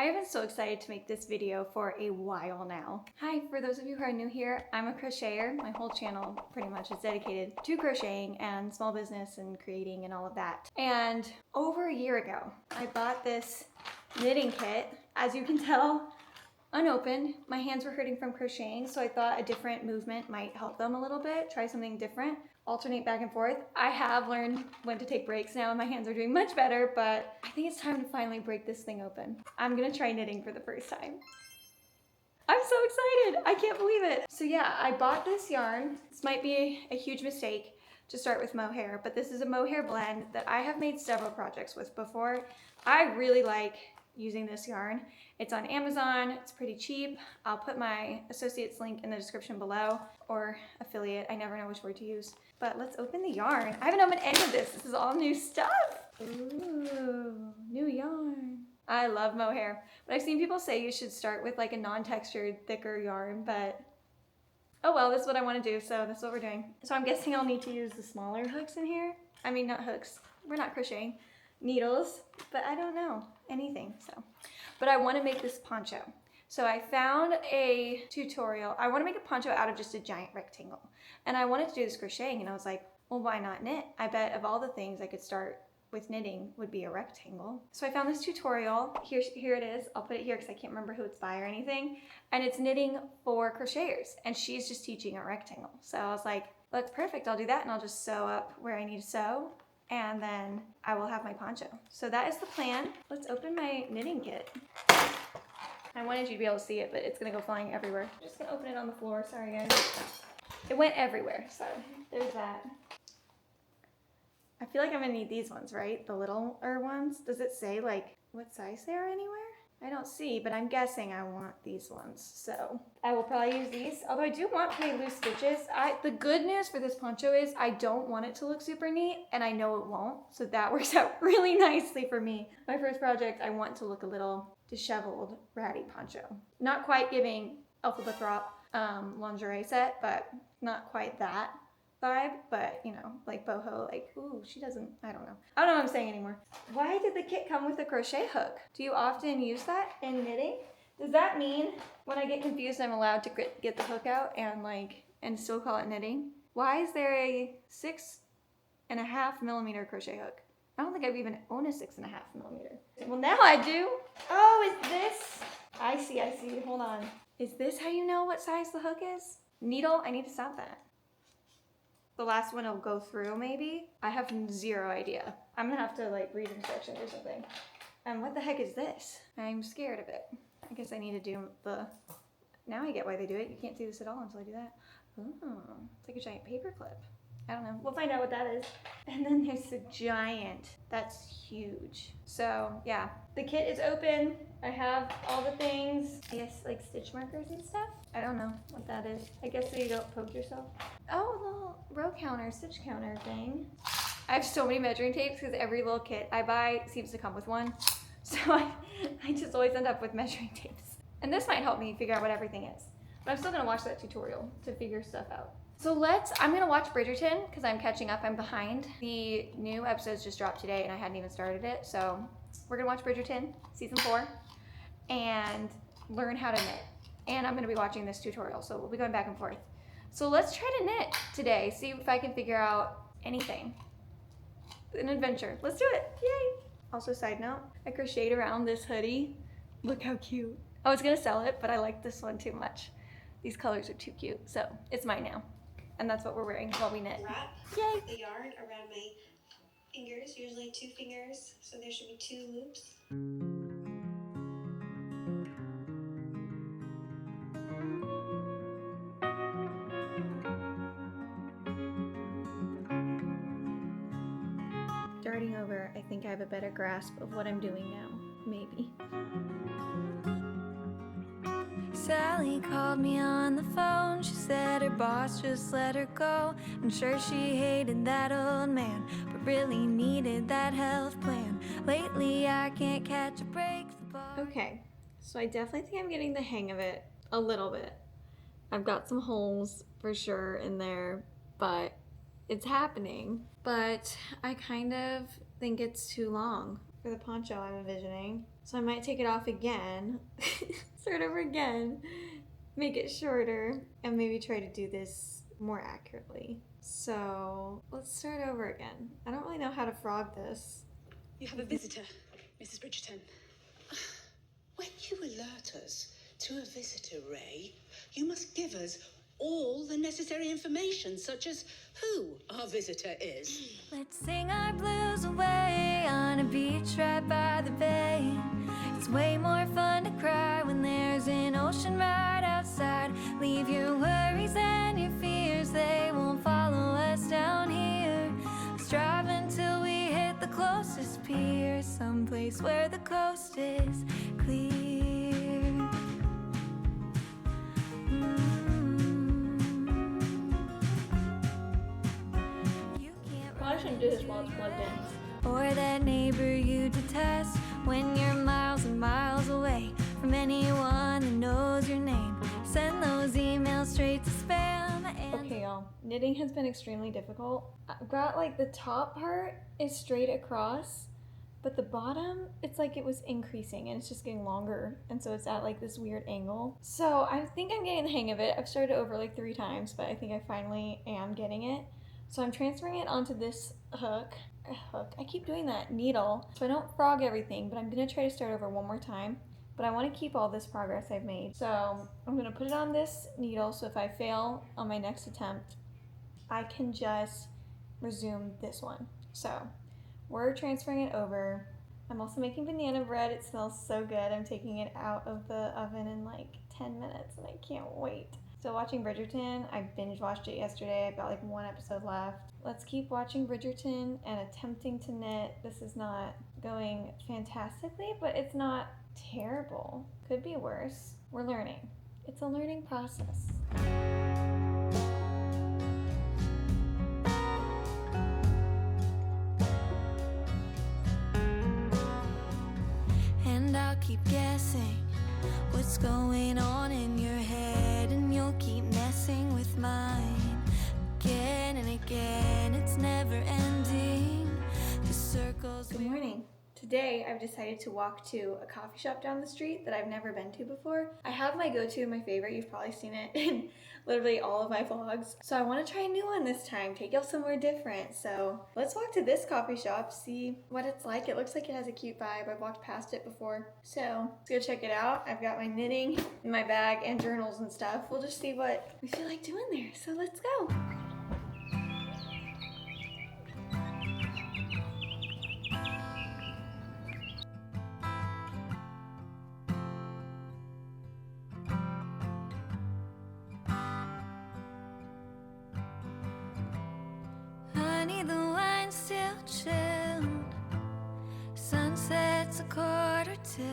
I have been so excited to make this video for a while now. Hi, for those of you who are new here, I'm a crocheter. My whole channel pretty much is dedicated to crocheting and small business and creating and all of that. And over a year ago, I bought this knitting kit. As you can tell, unopened. My hands were hurting from crocheting, so I thought a different movement might help them a little bit. Try something different, alternate back and forth. I have learned when to take breaks now and my hands are doing much better, but I think it's time to finally break this thing open. I'm gonna try knitting for the first time. I'm so excited, I can't believe it. So yeah, I bought this yarn. This might be a huge mistake to start with mohair, but this is a mohair blend that I have made several projects with before. I really like using this yarn. It's on Amazon, it's pretty cheap. I'll put my associate's link in the description below, or affiliate, I never know which word to use. But let's open the yarn. I haven't opened any of this. This is all new stuff. Ooh, new yarn. I love mohair, but I've seen people say you should start with like a non-textured, thicker yarn, but oh well, this is what I want to do, so that's what we're doing. So I'm guessing I'll need to use the smaller hooks in here. I mean, not hooks, we're not crocheting. Needles, but I don't know anything, so. But I want to make this poncho. So I found a tutorial. I want to make a poncho out of just a giant rectangle. And I wanted to do this crocheting, and I was like, well, why not knit? I bet of all the things I could start with knitting would be a rectangle. So I found this tutorial. Here it is. I'll put it here because I can't remember who it's by or anything. And it's knitting for crocheters, and she's just teaching a rectangle. So I was like, that's perfect. I'll do that, and I'll just sew up where I need to sew, and then I will have my poncho. So that is the plan. Let's open my knitting kit. I wanted you to be able to see it, but it's gonna go flying everywhere. I'm just gonna open it on the floor, sorry guys. It went everywhere, so there's that. I feel like I'm gonna need these ones, right? The littler ones. Does it say like what size they are anywhere? I don't see, but I'm guessing I want these ones. So I will probably use these, although I do want pretty loose stitches. The good news for this poncho is I don't want it to look super neat, and I know it won't. So that works out really nicely for me. My first project, I want to look a little disheveled, ratty poncho. Not quite giving Alphabet Drop lingerie set, but not quite that vibe, but you know, like boho, like, ooh, she doesn't, I don't know what I'm saying anymore. Why did the kit come with a crochet hook? Do you often use that in knitting? Does that mean when I get confused I'm allowed to get the hook out and still call it knitting? Why is there a 6.5 millimeter crochet hook? I don't think I've even owned a 6.5 millimeter. Well, now I do. Oh, is this? I see, hold on. Is this how you know what size the hook is? Needle, I need to stop that. The last one will go through, maybe? I have zero idea. I'm gonna have to like read instructions or something. And what the heck is this? I'm scared of it. I guess I need to do the, now I get why they do it. You can't see this at all until I do that. Oh, it's like a giant paper clip. I don't know, we'll find out what that is. And then there's the giant, that's huge. So yeah, the kit is open. I have all the things. I guess like stitch markers and stuff. I don't know what that is. I guess so you don't poke yourself. Oh, the little row counter, stitch counter thing. I have so many measuring tapes because every little kit I buy seems to come with one. So I just always end up with measuring tapes. And this might help me figure out what everything is. But I'm still gonna watch that tutorial to figure stuff out. So I'm gonna watch Bridgerton because I'm catching up, I'm behind. The new episodes just dropped today and I hadn't even started it. So we're gonna watch Bridgerton, season 4, and learn how to knit. And I'm gonna be watching this tutorial, so we'll be going back and forth. So let's try to knit today, see if I can figure out anything. An adventure, let's do it, yay! Also, side note, I crocheted around this hoodie. Look how cute. I was gonna sell it, but I like this one too much. These colors are too cute, so it's mine now. And that's what we're wearing while we knit. Wrap Yay! the yarn around my fingers, usually 2 fingers, so there should be 2 loops. Starting over, I think I have a better grasp of what I'm doing now. Maybe. Sally called me on the phone. She said her boss just let her go. I'm sure she hated that old man, but really needed that health plan. Lately I can't catch a break. Okay, so I definitely think I'm getting the hang of it a little bit. I've got some holes for sure in there, but it's happening. But I kind of think it's too long for the poncho I'm envisioning. So I might take it off again, start over again, make it shorter, and maybe try to do this more accurately. So let's start over again. I don't really know how to frog this. You have a visitor, Mrs. Bridgerton. When you alert us to a visitor, Ray, you must give us all the necessary information, such as who our visitor is. Let's sing our blues away on a beach right by the bay. It's way more fun to cry when there's an ocean right outside. Leave your worries and your fears, they won't follow us down here. Let's drive until we hit the closest pier, someplace where the coast is clear. Probably shouldn't do this while it's plugged in. Or that neighbor you detest when you're miles and miles away from anyone that knows your name. Send those emails straight to spam. Okay, y'all. Knitting has been extremely difficult. I've got like the top part is straight across, but the bottom, it's like it was increasing and it's just getting longer. And so it's at like this weird angle. So I think I'm getting the hang of it. I've started over like 3 times, but I think I finally am getting it. So I'm transferring it onto this hook. I keep doing that, needle. So I don't frog everything, but I'm gonna try to start over one more time. But I wanna keep all this progress I've made. So I'm gonna put it on this needle, so if I fail on my next attempt, I can just resume this one. So we're transferring it over. I'm also making banana bread. It smells so good. I'm taking it out of the oven in like 10 minutes and I can't wait. Still watching Bridgerton. I binge watched it yesterday. I've got like 1 episode left. Let's keep watching Bridgerton and attempting to knit. This is not going fantastically, but it's not terrible. Could be worse. We're learning. It's a learning process. And I'll keep guessing what's going on in your head, and you'll keep messing with mine again and again. It's never ending. The circles. Good morning. Today I've decided to walk to a coffee shop down the street that I've never been to before. I have my go-to, my favorite. You've probably seen it in literally all of my vlogs. So I want to try a new one this time, take y'all somewhere different. So let's walk to this coffee shop, see what it's like. It looks like it has a cute vibe. I've walked past it before. So let's go check it out. I've got my knitting in my bag and journals and stuff. We'll just see what we feel like doing there. So let's go. Honey, the wine's still chilled. Sunset's a quarter till.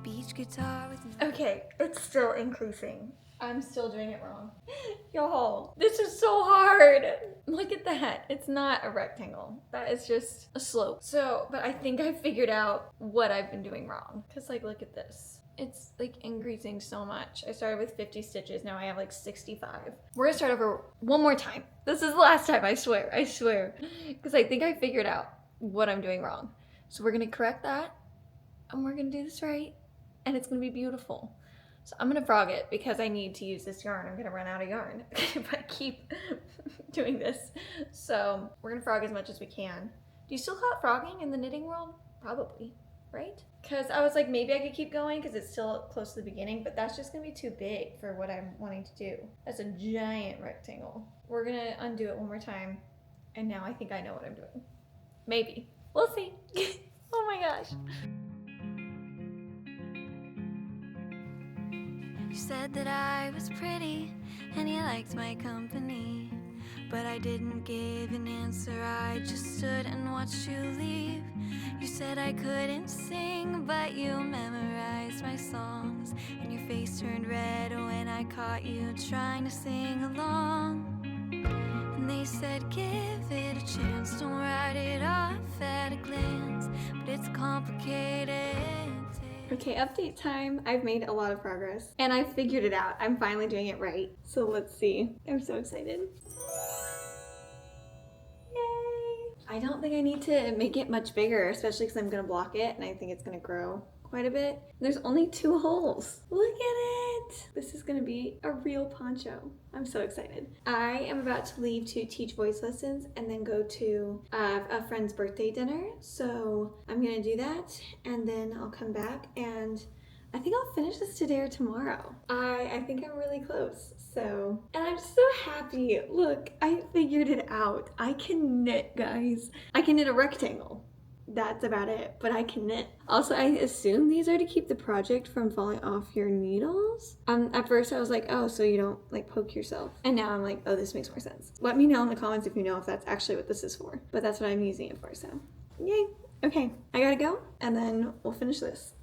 Beach guitar with me. Okay, it's still increasing. I'm still doing it wrong. Y'all, this is so hard. Look at that. It's not a rectangle. That is just a slope. So, but I think I figured out what I've been doing wrong. Cause like, look at this. It's like increasing so much. I started with 50 stitches. Now I have like 65. We're gonna start over one more time. This is the last time, I swear. Cause I think I figured out what I'm doing wrong. So we're gonna correct that and we're gonna do this right. And it's gonna be beautiful. So I'm gonna frog it because I need to use this yarn. I'm gonna run out of yarn if I keep doing this. So we're gonna frog as much as we can. Do you still call it frogging in the knitting world? Probably, right? Because I was like, maybe I could keep going because it's still close to the beginning, but that's just gonna be too big for what I'm wanting to do. That's a giant rectangle. We're gonna undo it one more time. And now I think I know what I'm doing. Maybe. We'll see. Oh my gosh. You said that I was pretty and you liked my company, but I didn't give an answer. I just stood and watched you leave. You said I couldn't sing, but you memorized my songs, and your face turned red when I caught you trying to sing along. And they said give it a chance, don't write it off at a glance, but it's complicated. Okay, update time. I've made a lot of progress and I figured it out. I'm finally doing it right. So let's see. I'm so excited. Yay! I don't think I need to make it much bigger, especially because I'm gonna block it and I think it's gonna grow quite a bit. There's only 2 holes. Look at it! This is gonna be a real poncho. I'm so excited. I am about to leave to teach voice lessons and then go to a friend's birthday dinner. So I'm gonna do that and then I'll come back and I think I'll finish this today or tomorrow. I think I'm really close. So, and I'm so happy. Look, I figured it out. I can knit, guys. I can knit a rectangle. That's about it, but I can knit. Also, I assume these are to keep the project from falling off your needles. At first I was like, oh, so you don't like poke yourself. And now I'm like, oh, this makes more sense. Let me know in the comments if you know if that's actually what this is for. But that's what I'm using it for, so yay. Okay, I gotta go, and then we'll finish this.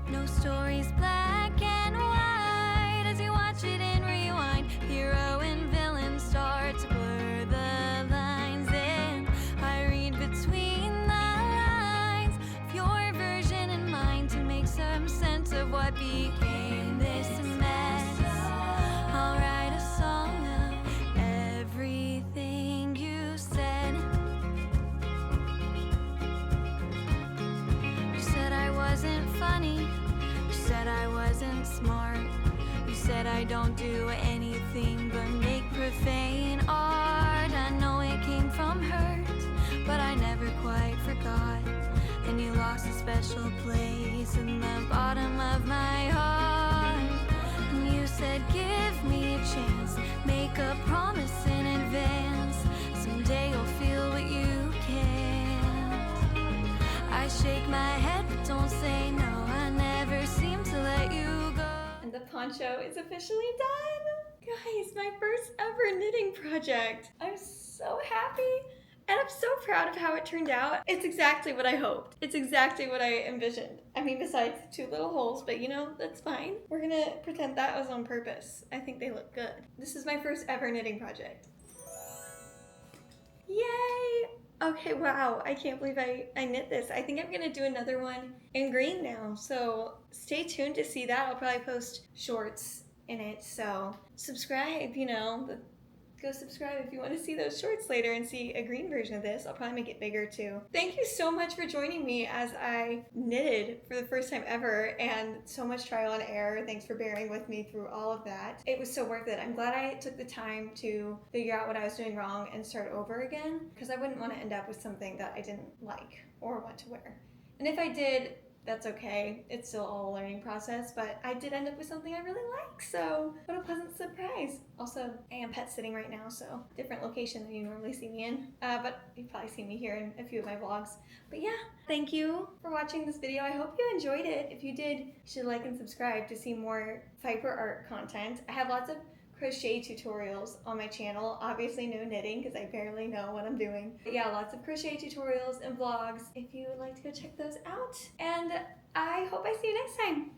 No stories black and white as you watch it in rewind. Hero and villain start to blur the lines, and I read between the lines of your version and mine to make some sense of what became this mess. I'll write a song of everything you said. You said I wasn't funny. You said I wasn't smart. You said I don't do anything but make profane art. I know it came from hurt, but I never quite forgot. And you lost a special place in the bottom of my heart. And you said, give me a chance, make a promise in advance. Someday you'll feel what you can't. I shake my head, but don't say no. I never seem to let you go. And the poncho is officially done. Guys, my first ever knitting project. I'm so happy. And I'm so proud of how it turned out. It's exactly what I hoped. It's exactly what I envisioned. I mean, besides the 2 little holes, but you know, that's fine. We're gonna pretend that was on purpose. I think they look good. This is my first ever knitting project. Yay! Okay, wow, I can't believe I knit this. I think I'm gonna do another one in green now, so stay tuned to see that. I'll probably post shorts in it, so subscribe, you know, go subscribe if you want to see those shorts later and see a green version of this. I'll probably make it bigger too. Thank you so much for joining me as I knitted for the first time ever, and so much trial and error. Thanks for bearing with me through all of that. It was so worth it. I'm glad I took the time to figure out what I was doing wrong and start over again, because I wouldn't want to end up with something that I didn't like or want to wear. And if I did, that's okay. It's still all a learning process, but I did end up with something I really like, so what a pleasant surprise. Also, I am pet sitting right now, so different location than you normally see me in, but you've probably seen me here in a few of my vlogs. But yeah, thank you for watching this video. I hope you enjoyed it. If you did, you should like and subscribe to see more fiber art content. I have lots of crochet tutorials on my channel. Obviously no knitting because I barely know what I'm doing. But yeah, lots of crochet tutorials and vlogs if you would like to go check those out. And I hope I see you next time.